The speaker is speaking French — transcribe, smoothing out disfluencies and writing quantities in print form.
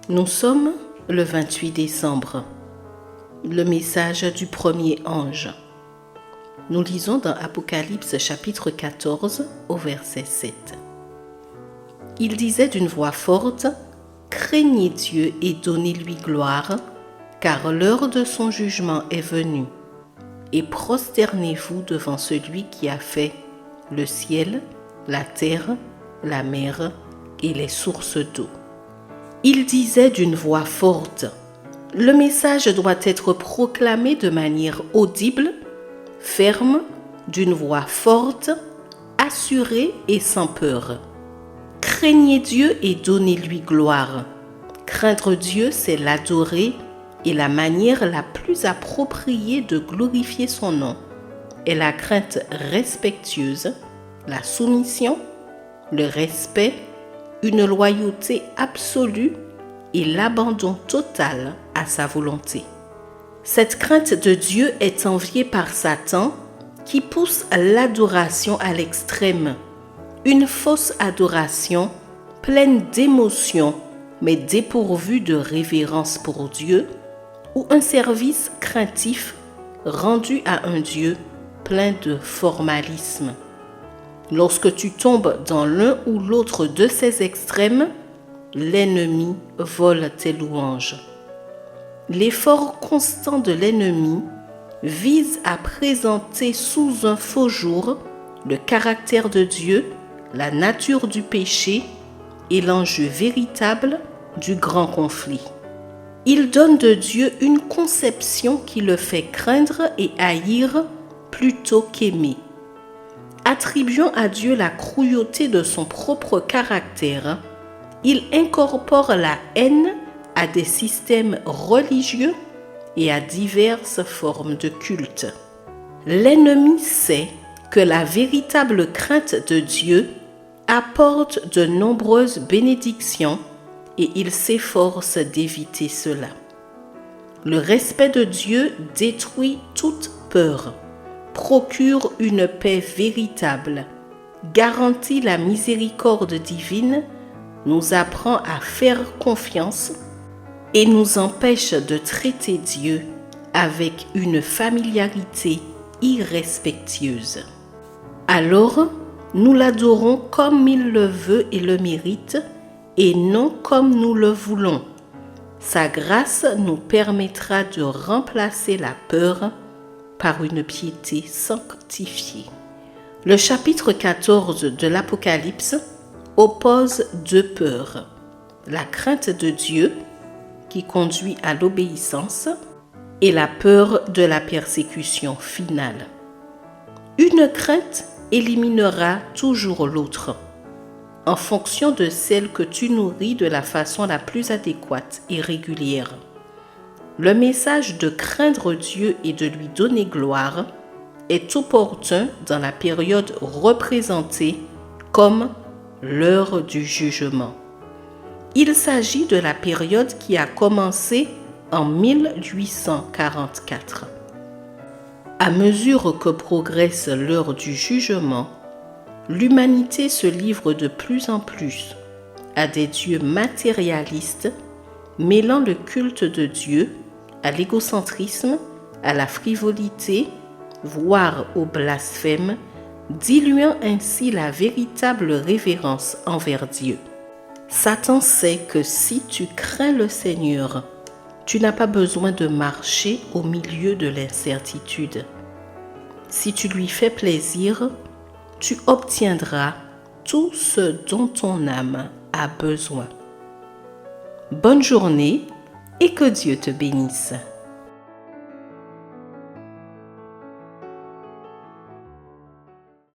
Nous sommes le 28 décembre. Le message du premier ange. Nous lisons dans Apocalypse chapitre 14 au verset 7. Il disait d'une voix forte, « Craignez Dieu et donnez-lui gloire, car l'heure de son jugement est venue. Et prosternez-vous devant celui qui a fait le ciel, la terre, la mer et les sources d'eau. » Il disait d'une voix forte. Le message doit être proclamé de manière audible, ferme, d'une voix forte, assurée et sans peur. Craignez Dieu et donnez-lui gloire. Craindre Dieu, c'est l'adorer et la manière la plus appropriée de glorifier son nom est la crainte respectueuse, la soumission, le respect, une loyauté absolue et l'abandon total à sa volonté. Cette crainte de Dieu est enviée par Satan qui pousse l'adoration à l'extrême, une fausse adoration pleine d'émotions mais dépourvue de révérence pour Dieu ou un service craintif rendu à un Dieu plein de formalisme. Lorsque tu tombes dans l'un ou l'autre de ces extrêmes, l'ennemi vole tes louanges. L'effort constant de l'ennemi vise à présenter sous un faux jour le caractère de Dieu, la nature du péché et l'enjeu véritable du grand conflit. Il donne de Dieu une conception qui le fait craindre et haïr plutôt qu'aimer. Attribuant à Dieu la cruauté de son propre caractère, il incorpore la haine à des systèmes religieux et à diverses formes de culte. L'ennemi sait que la véritable crainte de Dieu apporte de nombreuses bénédictions et il s'efforce d'éviter cela. Le respect de Dieu détruit toute peur, procure une paix véritable, garantit la miséricorde divine, nous apprend à faire confiance et nous empêche de traiter Dieu avec une familiarité irrespectueuse. Alors, nous l'adorons comme il le veut et le mérite, et non comme nous le voulons. Sa grâce nous permettra de remplacer la peur par une piété sanctifiée. Le chapitre 14 de l'Apocalypse oppose deux peurs, la crainte de Dieu qui conduit à l'obéissance et la peur de la persécution finale. Une crainte éliminera toujours l'autre en fonction de celle que tu nourris de la façon la plus adéquate et régulière. Le message de craindre Dieu et de lui donner gloire est opportun dans la période représentée comme l'heure du jugement. Il s'agit de la période qui a commencé en 1844. À mesure que progresse l'heure du jugement, l'humanité se livre de plus en plus à des dieux matérialistes, mêlant le culte de Dieu à l'égocentrisme, à la frivolité, voire au blasphème, diluant ainsi la véritable révérence envers Dieu. Satan sait que si tu crains le Seigneur, tu n'as pas besoin de marcher au milieu de l'incertitude. Si tu lui fais plaisir, tu obtiendras tout ce dont ton âme a besoin. Bonne journée et que Dieu te bénisse.